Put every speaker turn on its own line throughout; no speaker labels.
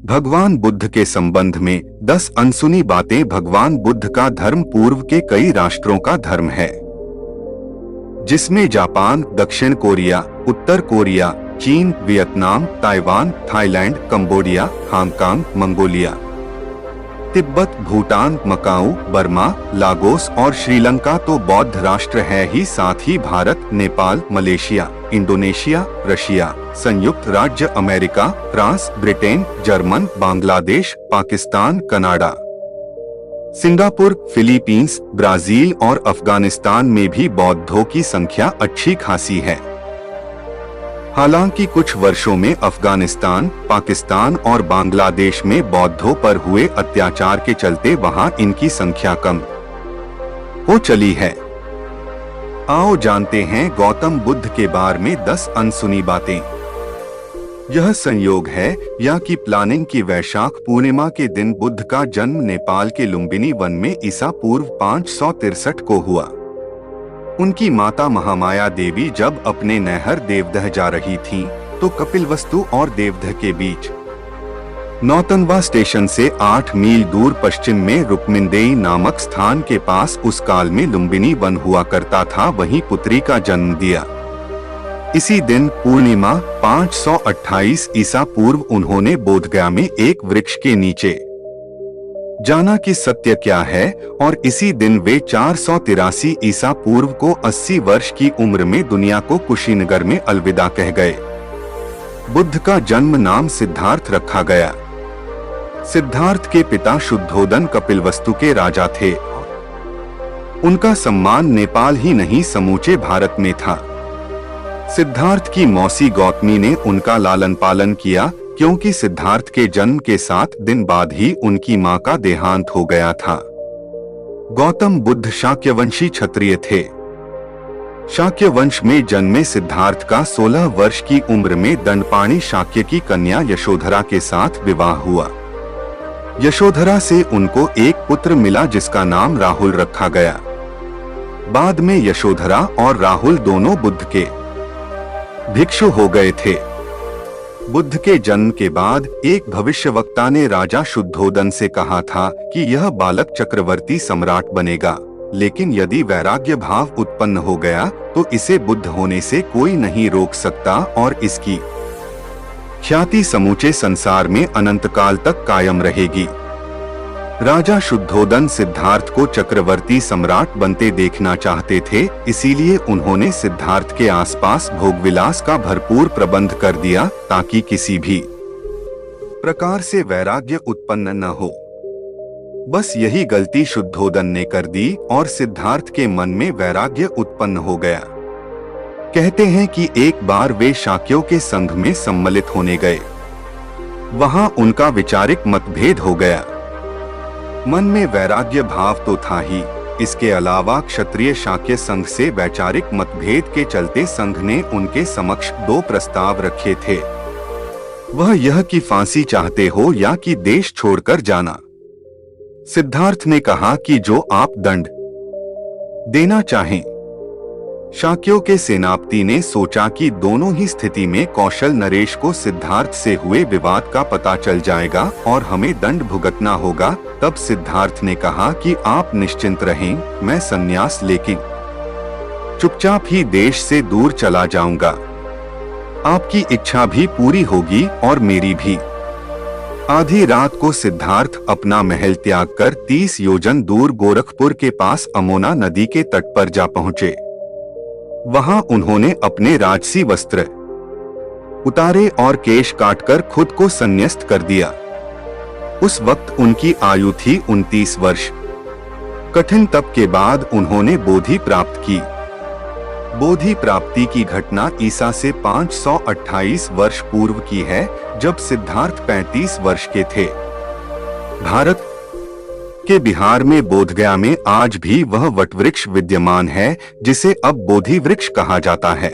भगवान बुद्ध के संबंध में 10 अनसुनी बातें। भगवान बुद्ध का धर्म पूर्व के कई राष्ट्रों का धर्म है, जिसमें जापान, दक्षिण कोरिया, उत्तर कोरिया, चीन, Vietnam, Taiwan, Thailand, Cambodia, Hong Kong, Mongolia, Tibet, Bhutan, Macau, Burma, Lagos और श्रीलंका तो बौद्ध राष्ट्र है ही, साथ ही Bharat, Nepal, Malaysia, Indonesia, Russia, संयुक्त राज्य America, France, Britain, German, Bangladesh, Pakistan, Canada, Singapore, Philippines, Brazil और अफगानिस्तान में भी बौद्धों की संख्या अच्छी खासी है। हालांकि कुछ वर्षों में अफगानिस्तान, पाकिस्तान और बांग्लादेश में बौद्धों पर हुए अत्याचार के चलते वहां इनकी संख्या कम हो चली है। आओ जानते हैं गौतम बुद्ध के बारे में 10 अनसुनी बातें। यह संयोग है या कि प्लानिंग की वैशाख पूर्णिमा के दिन बुद्ध का जन्म नेपाल के लुम्बिनी वन में ईसा पूर्व 563 को हुआ। उनकी माता महामाया देवी जब अपने नैहर देवदह जा रही थीं, तो कपिलवस्तु और देवदह के बीच नौतनवा स्टेशन से 8 मील दूर पश्चिम में रुक्मिंदेई नामक स्थान के पास उस काल में लुम्बिनी वन हुआ करता था, वहीं पुत्री का जन्म दिया। इसी दिन पूर्णिमा 528 ईसा पूर्व उन्होंने बोधगया में एक वृक्ष के नीचे जाना कि सत्य क्या है, और इसी दिन वे 483 ईसा पूर्व को 80 वर्ष की उम्र में दुनिया को कुशीनगर में अलविदा कह गए। बुद्ध का जन्म नाम सिद्धार्थ रखा गया। सिद्धार्थ के पिता शुद्धोदन कपिलवस्तु के राजा थे। उनका सम्मान नेपाल ही नहीं समूचे भारत में था। सिद्धार्थ की मौसी गौतमी ने उनका लालन पालन किया, क्योंकि सिद्धार्थ के जन्म के 7 दिन बाद ही उनकी मां का देहांत हो गया था। गौतम बुद्ध शाक्यवंशी क्षत्रिय थे। शाक्य वंश में जन्मे सिद्धार्थ का 16 वर्ष की उम्र में दंडपाणी शाक्य की कन्या यशोधरा के साथ विवाह हुआ। यशोधरा से उनको एक पुत्र मिला जिसका नाम राहुल रखा गया। बाद में यशोधरा और राहुल दोनों बुद्ध के भिक्षु हो गए थे। बुद्ध के जन्म के बाद एक भविष्यवक्ता ने राजा शुद्धोदन से कहा था कि यह बालक चक्रवर्ती सम्राट बनेगा, लेकिन यदि वैराग्य भाव उत्पन्न हो गया तो इसे बुद्ध होने से कोई नहीं रोक सकता और इसकी ख्याति समूचे संसार में अनंत काल तक कायम रहेगी। राजा शुद्धोदन सिद्धार्थ को चक्रवर्ती सम्राट बनते देखना चाहते थे, इसीलिए उन्होंने सिद्धार्थ के आसपास भोगविलास का भरपूर प्रबंध कर दिया ताकि किसी भी प्रकार से वैराग्य उत्पन्न न हो। बस यही गलती शुद्धोदन ने कर दी और सिद्धार्थ के मन में वैराग्य उत्पन्न हो गया। कहते हैं कि एक बार वे शाक्यों के संघ में सम्मिलित होने गए। वहां उनका विचारिक मतभेद हो गया। मन में वैराग्य भाव तो था ही, इसके अलावा क्षत्रिय शाक्य संघ से वैचारिक मतभेद के चलते संघ ने उनके समक्ष 2 प्रस्ताव रखे थे। वह यह कि फांसी चाहते हो या कि देश छोड़कर जाना। सिद्धार्थ ने कहा कि जो आप दंड देना चाहें। शाक्यों के सेनापति ने सोचा कि दोनों ही स्थिति में कौशल नरेश को सिद्धार्थ से हुए विवाद का पता चल जाएगा और हमें दंड भुगतना होगा। तब सिद्धार्थ ने कहा कि आप निश्चिंत रहें, मैं संन्यास लेके चुपचाप ही देश से दूर चला जाऊंगा। आपकी इच्छा भी पूरी होगी और मेरी भी। आधी रात को सिद्धार्थ अपना महल त्याग कर 30 योजन दूर गोरखपुर के पास अमोना नदी के तट पर जा पहुंचे। वहां उन्होंने अपने राजसी वस्त्र उतारे और केश काटकर खुद को संन्यास्त कर दिया। उस वक्त उनकी आयु थी 29 वर्ष। कठिन तप के बाद उन्होंने बोधि प्राप्त की। बोधि प्राप्ति की घटना ईसा से 528 वर्ष पूर्व की है, जब सिद्धार्थ 35 वर्ष के थे। भारत के बिहार में बोधगया में आज भी वह वटवृक्ष विद्यमान है, जिसे अब बोधि वृक्ष कहा जाता है।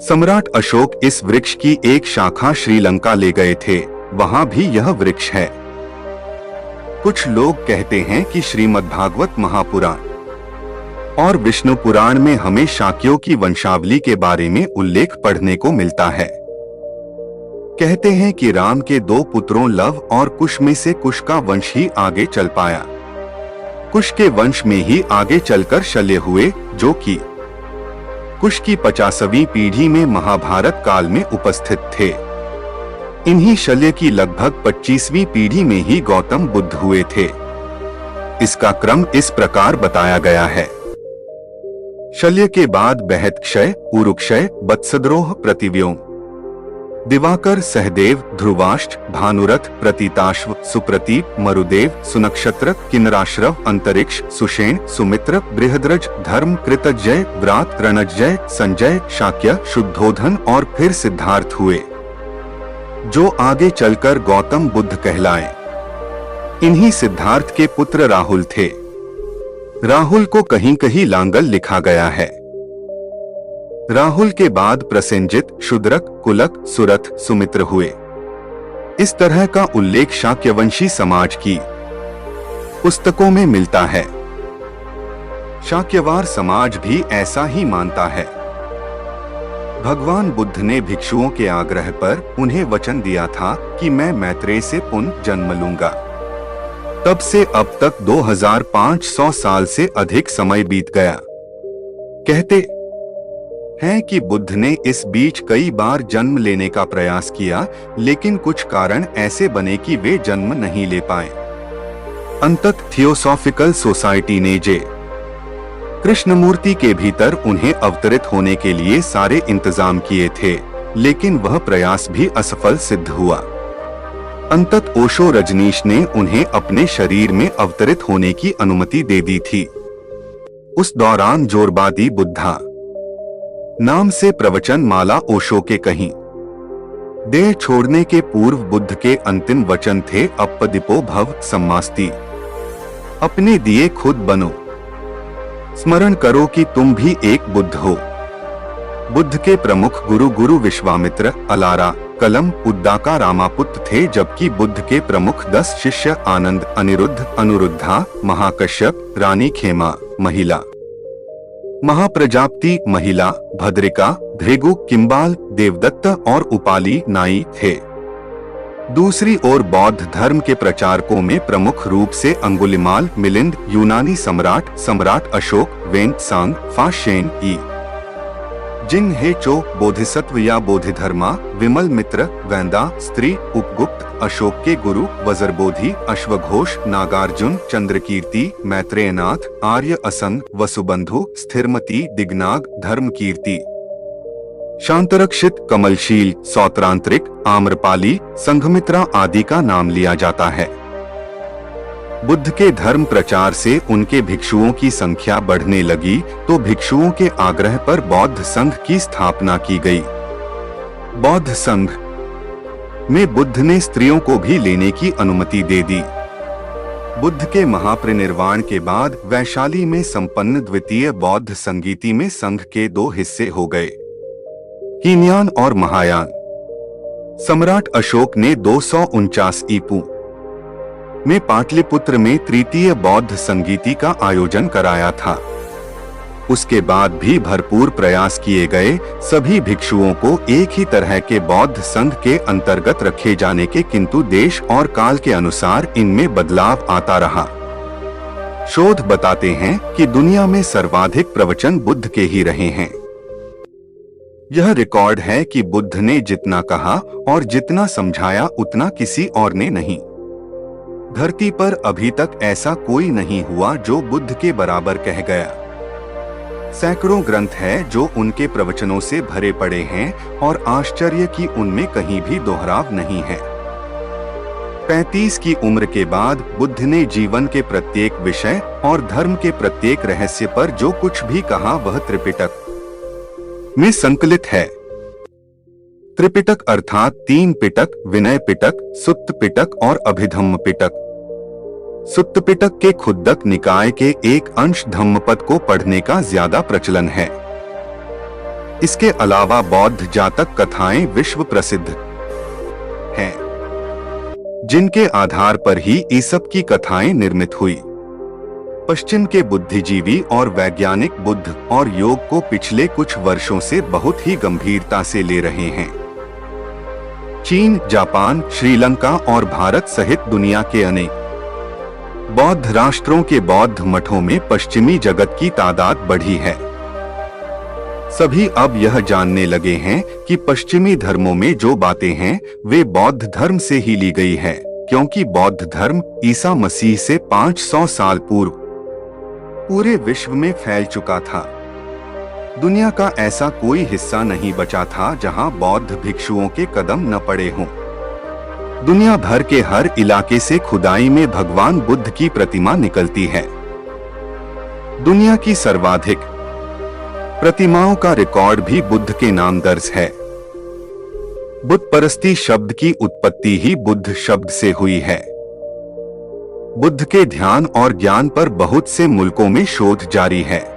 सम्राट अशोक इस वृक्ष की एक शाखा श्रीलंका ले गए थे, वहां भी यह वृक्ष है। कुछ लोग कहते हैं कि श्रीमद्भागवत महापुराण और विष्णु पुराण में हमें शाक्यों की वंशावली के बारे में उल्लेख पढ़ने को मिलता है। कहते हैं कि राम के दो पुत्रों लव और कुश में से कुश का वंश ही आगे चल पाया। कुश के वंश में ही आगे चलकर शल्य हुए, जो कि कुश की 50वीं पीढ़ी में महाभारत काल में उपस्थित थे। इन्हीं शल्य की लगभग 25वीं पीढ़ी में ही गौतम बुद्ध हुए थे। इसका क्रम इस प्रकार बताया गया है। शल्य के बाद बहतक्षय, उरुक्षय, वत्सद्रोह, प्रतिव्योम, दिवाकर, सहदेव, ध्रुवाष्ट, भानुरथ, प्रतीताश्व, सुप्रतीप, मरुदेव, सुनक्षत्र, किन्नराश्रव, अंतरिक्ष, सुषेण, सुमित्र, बृहद्रज, धर्म, कृतजय, व्रात, रणजय, संजय, शाक्य, शुद्धोधन और फिर सिद्धार्थ हुए, जो आगे चलकर गौतम बुद्ध कहलाए। इन्हीं सिद्धार्थ के पुत्र राहुल थे। राहुल को कहीं कहीं लांगल लिखा गया है। राहुल के बाद प्रसेनजित, शूद्रक, कुलक, सुरथ, सुमित्र हुए। इस तरह का उल्लेख शाक्यवंशी समाज की पुस्तकों में मिलता है। शाक्यवार समाज भी ऐसा ही मानता है। भगवान बुद्ध ने भिक्षुओं के आग्रह पर उन्हें वचन दिया था कि मैं मैत्रेय से पुनः जन्म लूंगा। तब से अब तक 2500 साल से अधिक समय बीत गया। कहते हैं कि बुद्ध ने इस बीच कई बार जन्म लेने का प्रयास किया, लेकिन कुछ कारण ऐसे बने कि वे जन्म नहीं ले पाए। अंततः थियोसॉफिकल सोसाइटी ने जे कृष्णमूर्ति के भीतर उन्हें अवतरित होने के लिए सारे इंतजाम किए थे, लेकिन वह प्रयास भी असफल सिद्ध हुआ। अंततः ओशो रजनीश ने उन्हें अपने शरीर में अवतरित होने की अनुमति दे दी थी। उस दौरान जोरबादी बुद्धा नाम से प्रवचन माला ओशो के कहीं देह छोड़ने के पूर्व बुद्ध के अंतिम वचन थे अपदिपो भव सम्मास्ति, अपने दिए खुद बनो, स्मरण करो कि तुम भी एक बुद्ध हो। बुद्ध के प्रमुख गुरु विश्वामित्र, अलारा, कलम, उद्दाका रामापुत्र थे, जबकि बुद्ध के प्रमुख 10 शिष्य आनंद, अनिरुद्ध, अनुरुद्धा, महाकश्यप, रानी खेमा महिला, महाप्रजापति महिला, भद्रिका, भृगु, किम्बाल, देवदत्त और उपाली नाई थे। दूसरी ओर बौद्ध धर्म के प्रचारकों में प्रमुख रूप से अंगुलिमाल, मिलिंद, यूनानी सम्राट अशोक, वेन सांग, फा शेन, ई जिन हेचो, बोधिसत्व या बोधिधर्मा, विमल मित्र, वैंदा, स्त्री, उपगुप्त, अशोक के गुरु, वज्रबोधि, अश्वघोष, नागार्जुन, चंद्रकीर्ति, मैत्रेयनाथ, आर्य असंग, वसुबंधु, स्थिरमती, दिग्नाग, धर्मकीर्ति, शांतरक्षित, कमलशील, सौत्रांतरिक, आम्रपाली, संघमित्रा आदि का नाम लिया जाता है। बुद्ध के धर्म प्रचार से उनके भिक्षुओं की संख्या बढ़ने लगी, तो भिक्षुओं के आग्रह पर बौद्ध संघ की स्थापना की गई। बौद्ध संघ में बुद्ध ने स्त्रियों को भी लेने की अनुमति दे दी। बुद्ध के महापरिनिर्वाण के बाद वैशाली में संपन्न द्वितीय बौद्ध संगीति में संघ के 2 हिस्से हो गए, हीनयान और महायान। सम्राट अशोक ने 249 ईपू में पाटलिपुत्र में तृतीय बौद्ध संगीति का आयोजन कराया था। उसके बाद भी भरपूर प्रयास किए गए, सभी भिक्षुओं को एक ही तरह के बौद्ध संघ के अंतर्गत रखे जाने के, किंतु देश और काल के अनुसार इनमें बदलाव आता रहा। शोध बताते हैं कि दुनिया में सर्वाधिक प्रवचन बुद्ध के ही रहे हैं। यह रिकॉर्ड है कि बुद्ध ने जितना कहा और जितना समझाया उतना किसी और ने नहीं। धरती पर अभी तक ऐसा कोई नहीं हुआ जो बुद्ध के बराबर कह गया। सैकड़ों ग्रंथ हैं जो उनके प्रवचनों से भरे पड़े हैं और आश्चर्य कि उनमें कहीं भी दोहराव नहीं है। 35 की उम्र के बाद बुद्ध ने जीवन के प्रत्येक विषय और धर्म के प्रत्येक रहस्य पर जो कुछ भी कहा वह त्रिपिटक में संकलित है। त्रिपिटक अर्थात 3 पिटक, विनय पिटक, सुत्त पिटक और अभिधम्म पिटक। सुत्त पिटक के खुद्दक निकाय के एक अंश धम्मपद को पढ़ने का ज्यादा प्रचलन है। इसके अलावा बौद्ध जातक कथाएं विश्व प्रसिद्ध हैं, जिनके आधार पर ही ईसप की कथाएं निर्मित हुई। पश्चिम के बुद्धिजीवी और वैज्ञानिक बुद्ध और योग को पिछले कुछ वर्षों से बहुत ही गंभीरता से ले रहे हैं। चीन, जापान, श्रीलंका और भारत सहित दुनिया के अनेक बौद्ध राष्ट्रों के बौद्ध मठों में पश्चिमी जगत की तादाद बढ़ी है। सभी अब यह जानने लगे हैं कि पश्चिमी धर्मों में जो बातें हैं वे बौद्ध धर्म से ही ली गई है, क्योंकि बौद्ध धर्म ईसा मसीह से 500 साल पूर्व पूरे विश्व में फैल चुका था। दुनिया का ऐसा कोई हिस्सा नहीं बचा था जहां बौद्ध भिक्षुओं के कदम न पड़े हों। दुनिया भर के हर इलाके से खुदाई में भगवान बुद्ध की प्रतिमा निकलती है। दुनिया की सर्वाधिक प्रतिमाओं का रिकॉर्ड भी बुद्ध के नाम दर्ज है। बुद्ध परस्ती शब्द की उत्पत्ति ही बुद्ध शब्द से हुई है। बुद्ध के ध्यान और ज्ञान पर बहुत से मुल्कों में शोध जारी है।